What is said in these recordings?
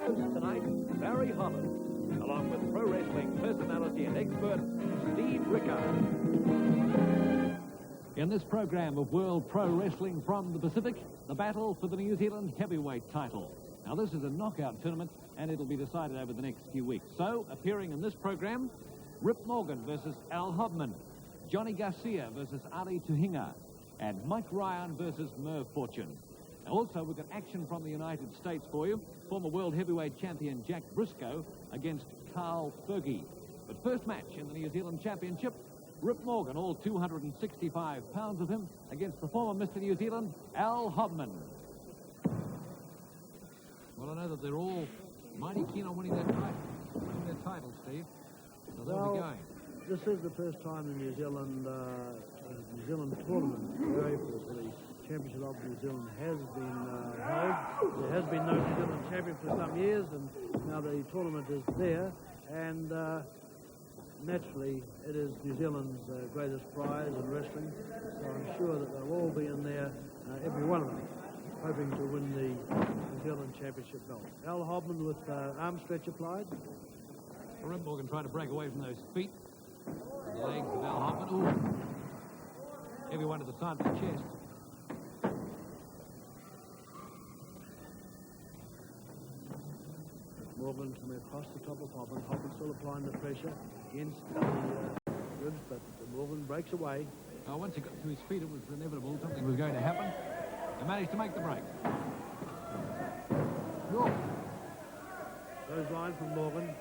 Host tonight, Barry Hoffman, along with pro wrestling personality and expert, Steve Rickard. In this program of World Pro Wrestling from the Pacific, the battle for the New Zealand heavyweight title. Now, this is a knockout tournament, and it'll be decided over the next few weeks. So, appearing in this program, Rip Morgan versus Al Hobman, Johnny Garcia versus Ali Tuhinga, and Mike Ryan versus Merv Fortune. Now, also, we've got action from the United States for you. Former world heavyweight champion Jack Briscoe against Carl Fergie. But first match in the New Zealand Championship, Rip Morgan, all 265 pounds of him, against the former Mr. New Zealand, Al Hobman. Well, I know that they're all mighty keen on winning their title, Steve. So they'll be going. This is the first time in New Zealand tournament for the Championship of New Zealand has been held. There has been no New Zealand champion for some years, and now the tournament is there. And naturally, it is New Zealand's greatest prize in wrestling. So I'm sure that they'll all be in there, every one of them, hoping to win the New Zealand Championship belt. Al Hobman with arm stretch applied. Rip Morgan trying to break away from those feet. The legs of Al Hoffman. Ooh. Every one to the side of the chest. Morgan coming across the top of Hoffman. Hoffman still applying the pressure against the ribs, but Morgan breaks away. Once he got to his feet, it was inevitable. Something was going to happen. He managed to make the break. Those line from Morgan.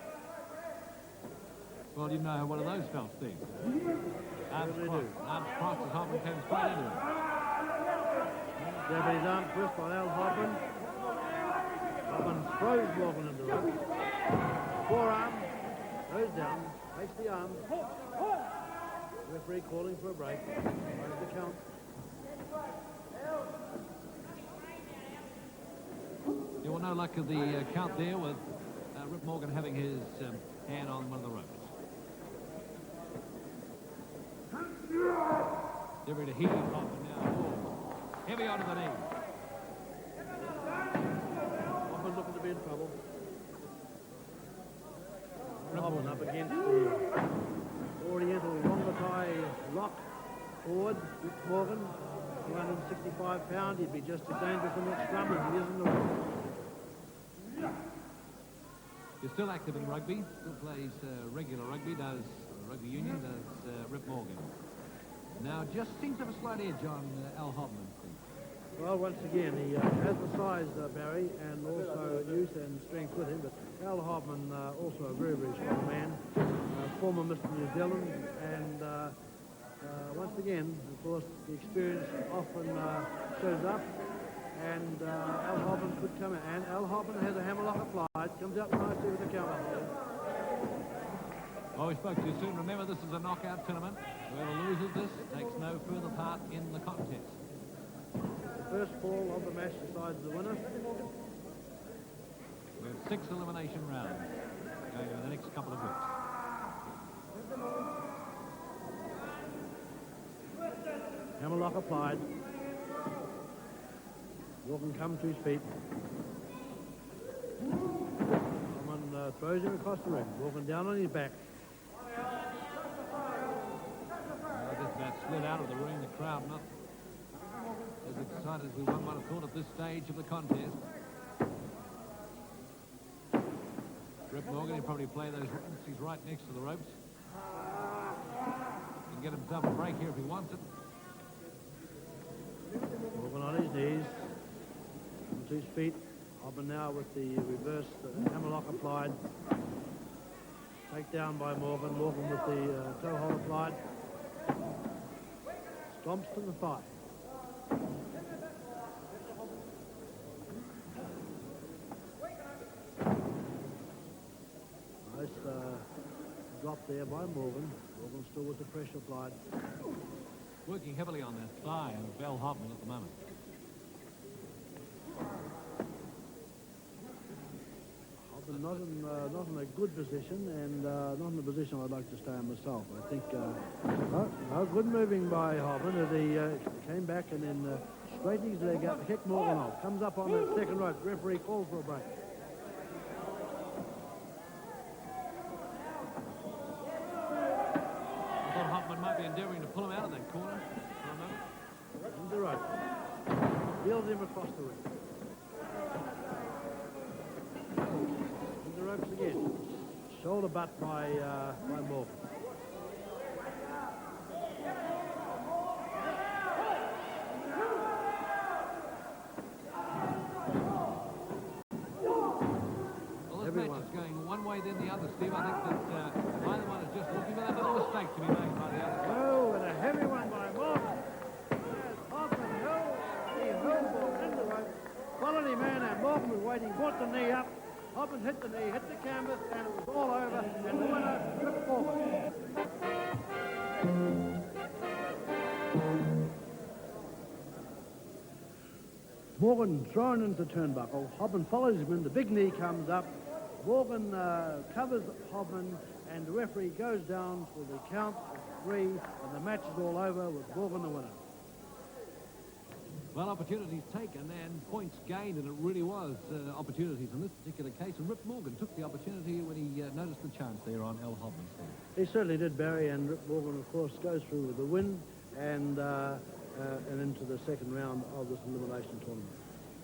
Well, you know how one of those felt, Steve. Arms crossed as Hoffman came straight into it. Japanese arm twist by Al Hoffman. Hoffman throws Morgan into the ropes. Forearm goes down, takes the arm. Referee calling for a break. Right the count. You will no luck of the count there with Rip Morgan having his hand on one of the ropes. They're ready to heave Hoffman now. Oh. Heavy onto the knee. Hoffman looking to be in trouble. Hoffman up against the Oriental longer tie lock forward. Rip Morgan, 265 pounds. He'd be just as dangerous in that scrum as he is in the ring. He's still active in rugby. Still plays regular rugby. Does rugby union. Does Rip Morgan. Now, just seems to have a slight edge on Al Hobman. Well, once again, he has the size, Barry, and also youth and strength with him, but Al Hobman, also a very, very strong man, former Mr. New Zealand, and once again, of course, the experience often shows up, and Al Hobman could come in, and Al Hobman has a hammerlock applied, comes out nicely with the counter. Oh, we spoke too soon. Remember, this is a knockout tournament. Whoever loses this takes no further part in the contest. The first fall of the match decides the winner. We have 6 elimination rounds going over the next couple of weeks. Hammerlock applied. Logan comes to his feet. Someone throws him across the ring. Logan down on his back. Just about slid out of the ring. The crowd not as excited as we one might have thought at this stage of the contest. Rip Morgan, he'll probably play those ropes. He's right next to the ropes. He can get himself a break here if he wants it. Morgan on his knees. Onto his feet. Hobman now with the reverse hammerlock applied. Takedown by Morgan. Morgan with the toe hold applied. Stomps to the thigh. Nice drop there by Morgan. Morgan still with the pressure applied. Working heavily on that thigh of Al Hoffman at the moment. Not in a good position, and not in the position I'd like to stay in myself. I think good moving by Hoffman as he came back and then straightened his leg up, kicked Morgan off. Comes up on the second rope. Referee calls for a break. endeavouring to pull him out of that corner for a moment. And the rope. Deals him across the ring. And the ropes again. Shoulder butt by Morgan. Match is going one way then the other, Steve. I think that either one is just looking for that little mistake to be made by the other. Oh, and a heavy one by Morgan. As Hoffman held Morgan in the rope. Quality man, and Morgan was waiting, brought the knee up. Hoffman hit the knee, hit the canvas, and it was all over, and the winner took forward. Morgan thrown into the turnbuckle. Hoffman follows him in. The big knee comes up. Morgan covers Hobman, and the referee goes down for the count of 3, and the match is all over with Morgan the winner. Well, opportunities taken and points gained, and it really was opportunities in this particular case. And Rip Morgan took the opportunity when he noticed the chance there on L. Hoffman. He certainly did, Barry, and Rip Morgan, of course, goes through with the win and into the second round of this elimination tournament.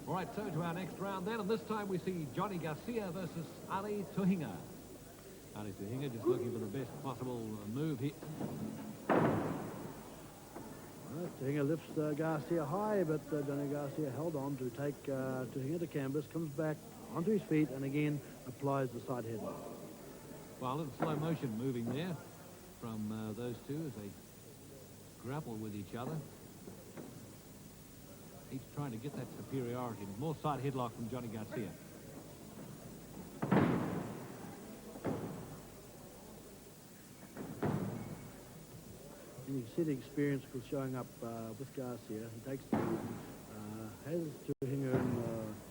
All right, so to our next round then, and this time we see Johnny Garcia versus Ali Tuhinga. Ali Tuhinga just looking for the best possible move here. Tuhinga lifts Garcia high, but Johnny Garcia held on to take Tuhinga to canvas, comes back onto his feet, and again applies the side headlock. Well, a little slow motion moving there from those two as they grapple with each other. Each trying to get that superiority. More side headlock from Johnny Garcia. And you can see the experience was showing up with Garcia. He takes the lead, has Tuhinga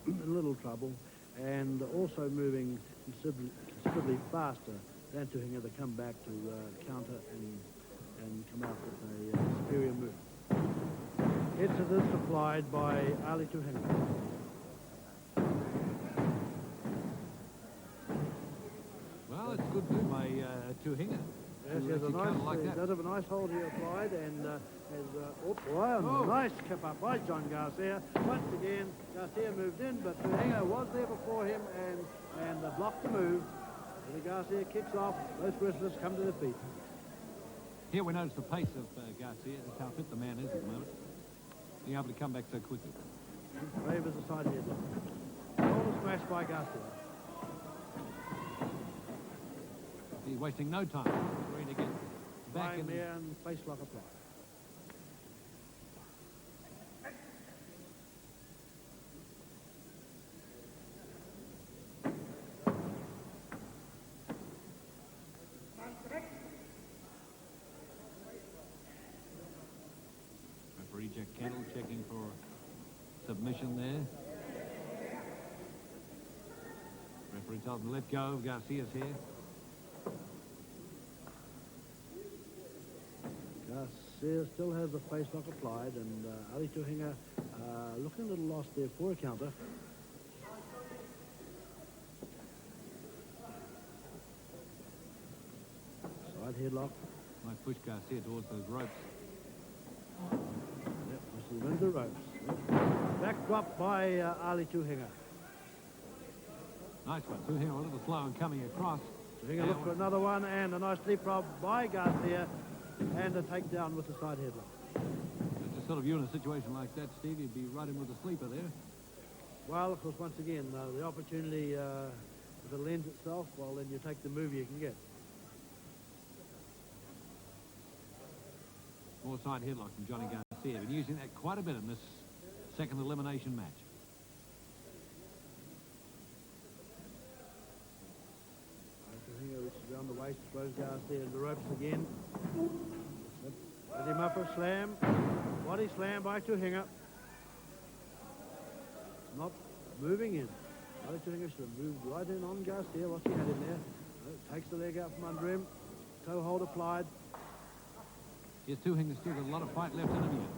in a little trouble, and also moving considerably faster than Tuhinga to come back to counter and come out with a superior move. It's this applied by Ali Tuhinga. Well, it's a good move by Tuhinga. Yes, he has he does have a nice hold here applied, and a nice kip up by John Garcia. Once again, Garcia moved in, but Tuhinga was there before him and blocked the move. And Garcia kicks off. Both wrestlers come to their feet. Here we notice the pace of Garcia. That's how fit the man is at the moment. Being able to come back so quickly. Favors the side headlock. Shoulder smash by Garcia. He's wasting no time. Trying to get back in there and face lock applied. Referee Jack Kettle checking for submission there. Referee tells him to let go of Garcia's hair. Garcia still has the face lock applied, and Ali Tuhinga looking a little lost there for a counter. Side headlock. Might push Garcia towards those ropes. Yep, this is the ropes. Yep. Back drop by Ali Tuhinga. Nice one. Tuhinga a little slow and coming across. Tuhinga look for another one, and a nice deep drop by Garcia, and a takedown with the side headlock. Just sort of you in a situation like that, Steve, you'd be right in with a sleeper there. Well, of course, once again, the opportunity, if it lends itself, well, then you take the move you can get. More side headlock from Johnny Garcia. Been using that quite a bit in this second elimination match. Tuhinga reaches around the waist, throws Garcia in the ropes again. Set him up for a slam. Body slam by Tuhinga. Not moving in. Ali Tuhinga should have moved right in on Garcia. What's he had in there? Takes the leg out from under him. Toe hold applied. Here's Tuhinga still got a lot of fight left in him yet.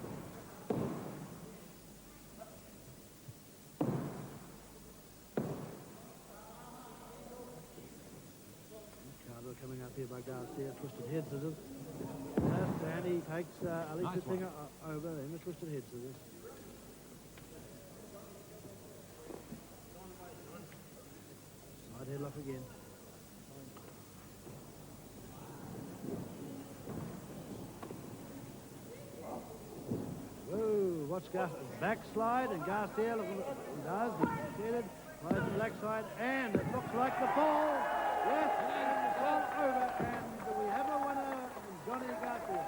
Coming up here by Garcia, twisted head scissors. Last and he takes Alicia Nice one. Tuhinga over in the twisted head scissors. Side headlock again. Whoa, watch Garcia's backslide, and Garcia, look what he does. He's headed, plays the backside, and it looks like the fall. Yes, and it's all over, and we have a winner, Johnny Garcia.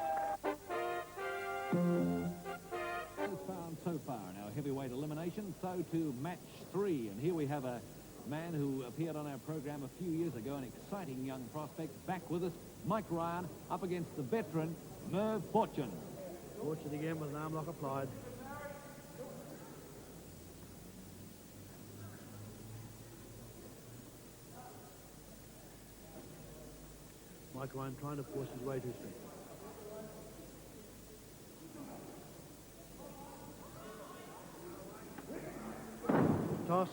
So far in our heavyweight elimination, so to match 3. And here we have a man who appeared on our program a few years ago, an exciting young prospect, back with us, Mike Ryan, up against the veteran, Merv Fortune. Fortune again with an arm lock applied. Mike Ryan trying to force his way to his feet. Toss.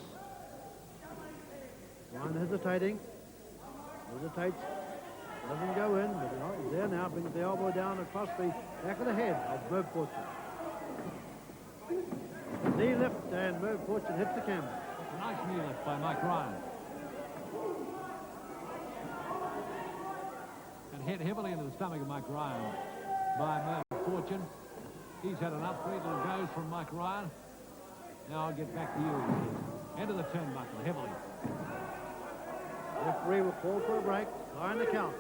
Ryan hesitating. Hesitates. Doesn't go in, but he's there now. Brings the elbow down across the back of the head of Merv Fortune. Knee lift, and Merv Fortune hits the camera. That's a nice knee lift by Mike Ryan. And hit heavily into the stomach of Mike Ryan by Merv Fortune. He's had enough. 3 little goes from Mike Ryan. Now I'll get back to you. Into the turnbuckle heavily. Referee will call for a break. Line the count.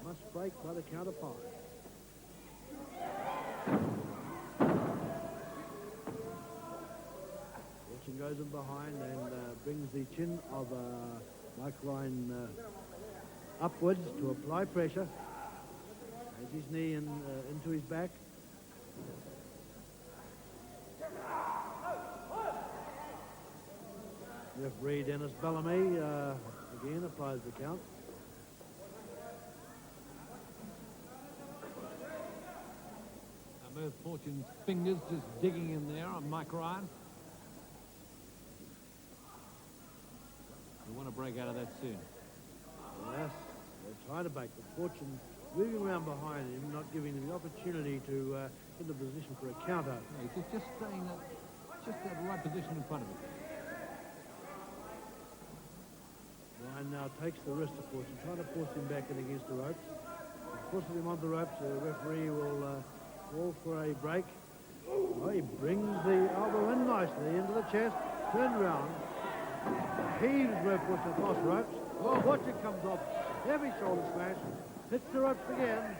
Must break by the count of 5. Fortune goes in behind and brings the chin of Mike Ryan upwards to apply pressure. Has his knee into his back. Referee Dennis Bellamy again applies the count. Now Merv Fortune's fingers just digging in there on Mike Ryan. We want to break out of that soon. Yes, they're trying to break, but Fortune moving around behind him, not giving him the opportunity to get the position for a counter. Yeah, he's just staying just that right position in front of him. Ryan now takes the wrist of Fortune, trying to force him back in against the ropes. Forcing him onto the ropes, the referee will call for a break. Oh, he brings the elbow in nicely into the chest, turned around, heaves Merv Fortune across the ropes. Oh, Fortune comes off, heavy shoulder smash, hits the ropes again.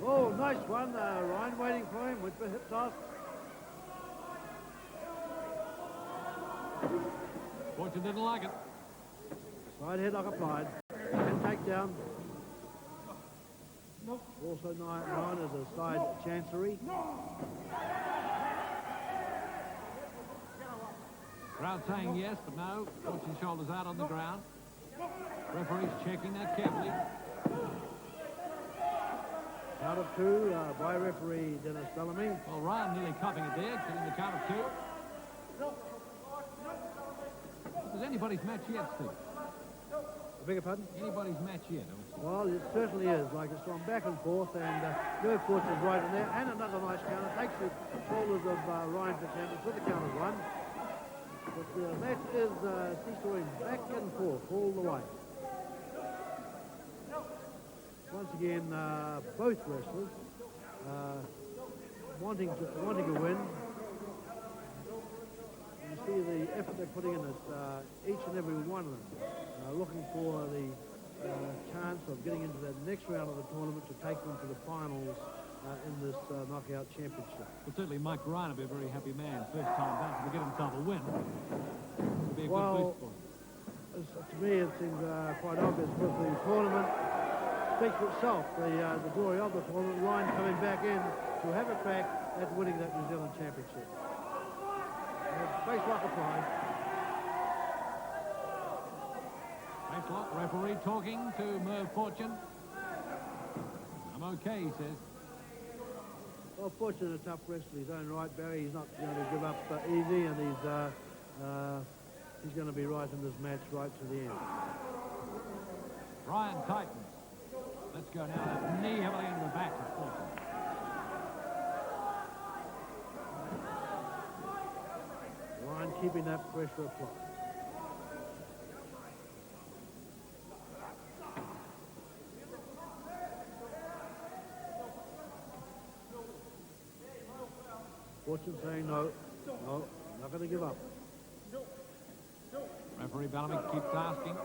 Oh, nice one. Ryan waiting for him, went for hip toss. Fortune didn't like it. Side headlock applied, and takedown. Also known as a side chancery. Crowd saying yes, but no. Fortune shoulders out on the ground. Referee's checking that carefully. Count of 2 by referee Dennis Bellamy. Well, Ryan nearly copying it there, getting the count of 2. If there's anybody's match yet, Steve. I beg your pardon? Anybody's match yet. Well, it certainly is. Like it's gone back and forth, and Merv Fortune's right in there, and another nice counter. Takes the shoulders of Ryan for counters with the count of 1. But the match is seesawing back and forth all the way. Once again, both wrestlers wanting to win. You see the effort they're putting in it, each and every one of them, looking for the chance of getting into that next round of the tournament to take them to the finals in this knockout championship. Well, certainly Mike Ryan will be a very happy man. First time back to get himself a win. It'll be a good boost for him. To me it seems quite obvious with the tournament. Speaks for itself, the glory of the tournament. Ryan coming back in to have a crack at winning that New Zealand championship. Face lock applied. Face lock, referee talking to Merv Fortune. I'm okay, he says. Well, Fortune is a tough wrestler in his own right, Barry. He's not going to give up easy, and he's going to be right in this match right to the end. Ryan tightens. Let's go now. That knee heavily into the back of Fortune. Ryan keeping that pressure applied. Fortune saying no, not going to give up. Referee Bellamy keeps asking.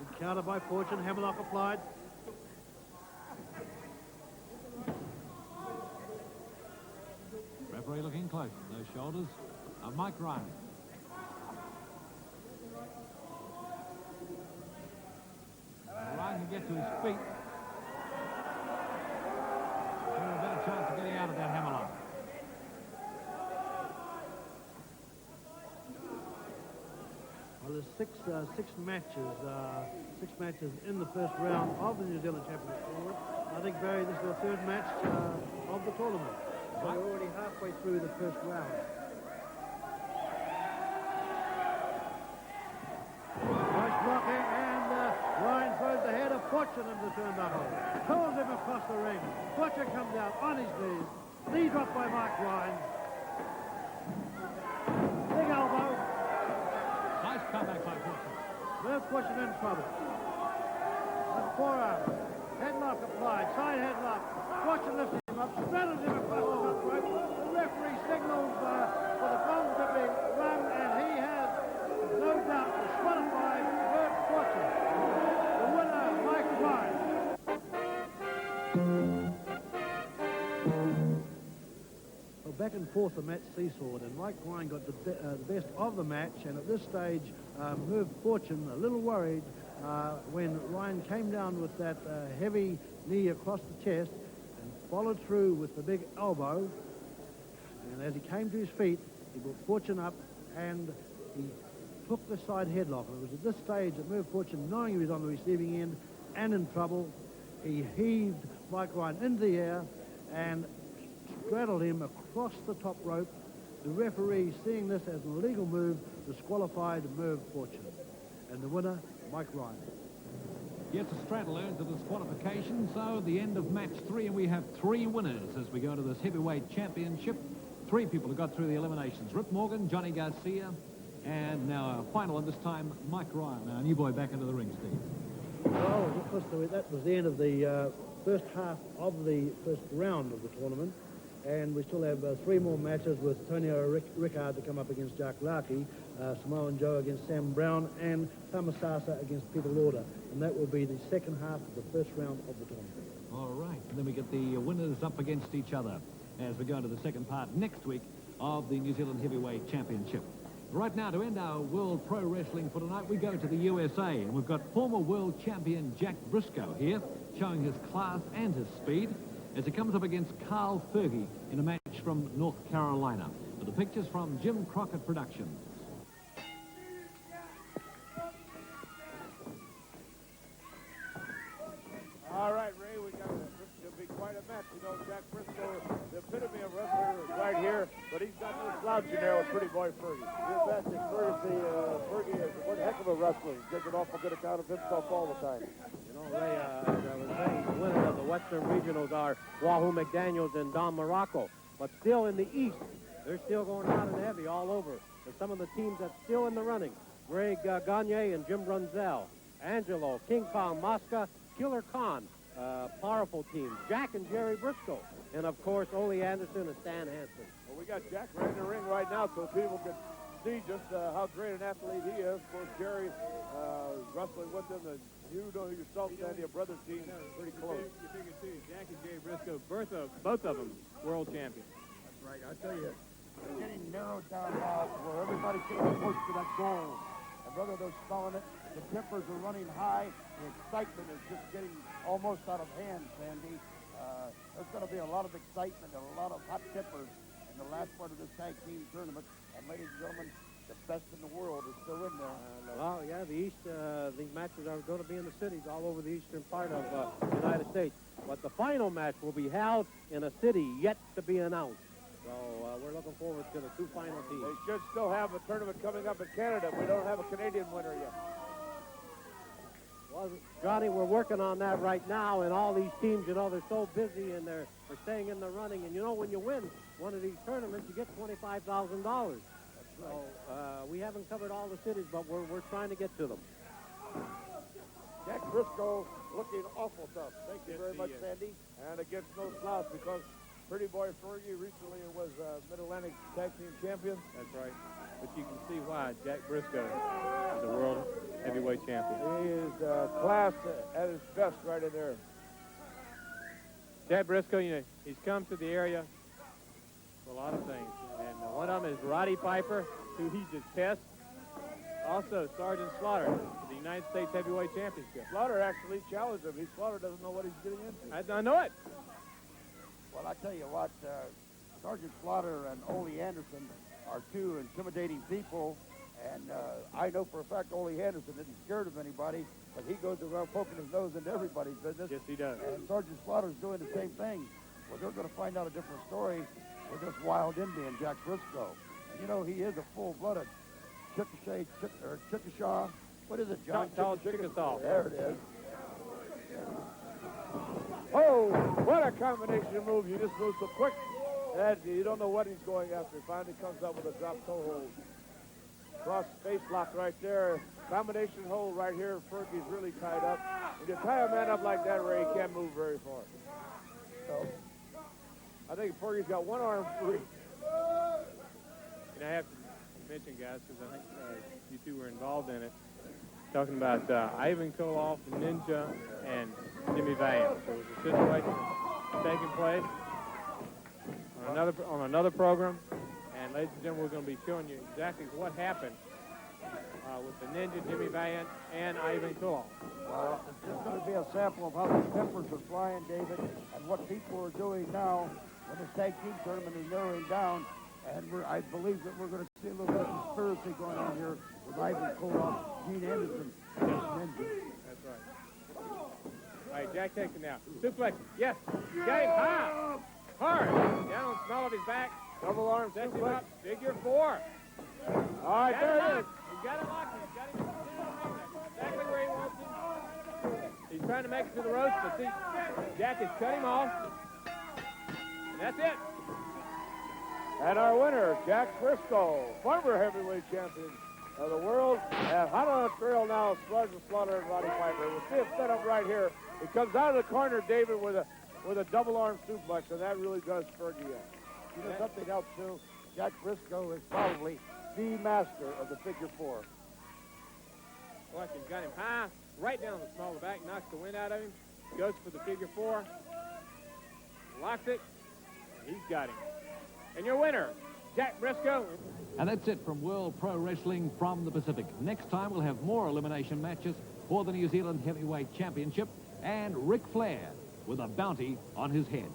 Good counter by Fortune, hammerlock applied. Referee looking close. Those shoulders of Mike Ryan. Ryan can get to his feet. A better chance of getting out of that hammerlock. Well, there's six matches in the first round of the New Zealand Championship tournament. I think, Barry, this is the third match of the tournament. So we're already halfway through the first round. Nice blocking, and Ryan throws the head of Fortune into the turnbuckle. Pulls him across the ring. Fortune comes out on his knees. Knee drop by Mike Ryan. Big elbow. Nice comeback by Fortune. Merv Fortune in trouble. And forearm. Headlock applied. Side headlock. Fortune lifts him up. Straddles him across the top rope. The referee signals for the gong to be rung, and he has no doubt disqualified Merv Fortune. The winner, Mike Ryan. Well, back and forth the match seesawed, and Mike Ryan got the best of the match, and at this stage, Merv Fortune a little worried when Ryan came down with that heavy knee across the chest and followed through with the big elbow. And as he came to his feet, he brought Fortune up and he took the side headlock. And it was at this stage that Merv Fortune, knowing he was on the receiving end and in trouble, he heaved Mike Ryan into the air and straddled him across the top rope. The referee, seeing this as an illegal move, disqualified Merv Fortune. And the winner, Mike Ryan. Yes, a straddle earns a disqualification, so the end of match 3, and we have 3 winners as we go to this heavyweight championship. 3 people who got through the eliminations. Rip Morgan, Johnny Garcia, and now our final one, this time, Mike Ryan. Our new boy back into the ring, Steve. Well, that was the end of the first half of the first round of the tournament. And we still have 3 more matches with Tonio Rickard to come up against Jack Larkey, Samoan Joe against Sam Brown, and Tamasasa against Peter Lauder. And that will be the second half of the first round of the tournament. All right. And then we get the winners up against each other as we go into the second part next week of the New Zealand Heavyweight Championship. Right now, to end our World Pro Wrestling for tonight, we go to the USA. And we've got former world champion Jack Briscoe here, showing his class and his speed, as he comes up against Carl Fergie in a match from North Carolina. With the pictures from Jim Crockett Productions. All right, Ray, it'll be quite a match. You know, Jack Briscoe, the epitome of wrestler right here, but he's got no slouch in there with pretty boy Fergie. You bet that Fergie is one heck of a wrestler. He does an awful good account of himself all the time. You know, Ray, as I was saying, the winners of the Western Regionals are Wahoo McDaniels and Don Morocco. But still in the East, they're still going hot and heavy all over. There's some of the teams that's still in the running. Greg Gagne and Jim Brunzell, Angelo, King Kong, Mosca, Killer Khan, powerful teams. Jack and Jerry Briscoe. And, of course, Ole Anderson and Stan Hansen. Well, we got Jack right in the ring right now so people can see just how great an athlete he is. Of course, Jerry wrestling with him. And you know yourself, Sandy, a brother team pretty close. You figure, too, Jack and Jerry Briscoe, both of them world champions. That's right. I tell you, it's getting narrowed down now where everybody's getting close to that goal. And brother, they're spelling it. The tempers are running high. The excitement is just getting almost out of hand, Sandy. There's going to be a lot of excitement and a lot of hot tempers in the last part of this tag team tournament. And ladies and gentlemen, the best in the world is still in there. Well, yeah, the East, these matches are going to be in the cities all over the eastern part of the United States. But the final match will be held in a city yet to be announced. So we're looking forward to the 2 final teams. They should still have a tournament coming up in Canada. We don't have a Canadian winner yet. Well, Johnny, we're working on that right now, and all these teams, you know, they're so busy and they're staying in the running. And, you know, when you win one of these tournaments, you get $25,000. So we haven't covered all the cities, but we're trying to get to them. Jack Briscoe looking awful tough. Thank you very much, Sandy. And against no slouch because Pretty Boy Fergie recently was Mid-Atlantic Tag Team Champion. That's right. But you can see why Jack Briscoe is the world heavyweight champion. He is class at his best right in there. Jack Briscoe, you know, he's come to the area for a lot of things. And one of them is Roddy Piper, who he detests. Also, Sergeant Slaughter, for the United States Heavyweight Championship. Slaughter actually challenged him. Slaughter doesn't know what he's getting into. I know it. Well, I tell you what, Sergeant Slaughter and Ole Anderson are two intimidating people, and I know for a fact Ole Anderson isn't scared of anybody, but he goes around poking his nose into everybody's business. Yes, he does. And Sergeant Slaughter's doing the same thing. Well, they're going to find out a different story with this wild Indian, Jack Briscoe. And, you know, he is a full-blooded Chickasha. What is it, John? Chickasaw. There it is. Oh, what a combination move. You just move so quick that you don't know what he's going after. Finally comes up with a drop toe hold. Cross face lock right there. Combination hold right here. Fergie's really tied up. When you tie a man up like that, Ray, he can't move very far. So, I think Fergie's got one arm free. And I have to mention, guys, because I think you two were involved in it, talking about Ivan Koloff, Ninja, and Jimmy Valiant. So it was a situation taking place on another program. And ladies and gentlemen, we're going to be showing you exactly what happened with the Ninja, Jimmy Valiant, and Ivan Koloff. Well, it's just going to be a sample of how the peppers are flying, David, and what people are doing now when this tag team tournament is narrowing down. And I believe that we're going to see a little bit of conspiracy going on here with Ivan Koloff, Gene Anderson, and Ninja. That's right. All right, Jack takes it now. Suplex. Yes. Got him high. Hard. Down on the small of his back. Double arm Sets him suplex. up. Figure four. All right, there it is. He's got him locked. He's got him exactly where he wants him. He's trying to make it to the ropes, but see, Jack has cut him off. And that's it. And our winner, Jack Briscoe, former heavyweight champion of the world, and hot on the trail now, Sergeant Slaughter and Roddy Piper. We'll see him set up right here. He comes out of the corner, David, with a double arm suplex, and that really does Fergie in. You know something else, too? Jack Briscoe is probably the master of the figure four. Watch, he's got him high, right down the small of the back, knocks the wind out of him, goes for the figure four, locks it, and he's got him. And your winner, Jack Briscoe. And that's it from World Pro Wrestling from the Pacific. Next time we'll have more elimination matches for the New Zealand Heavyweight Championship and Ric Flair with a bounty on his head.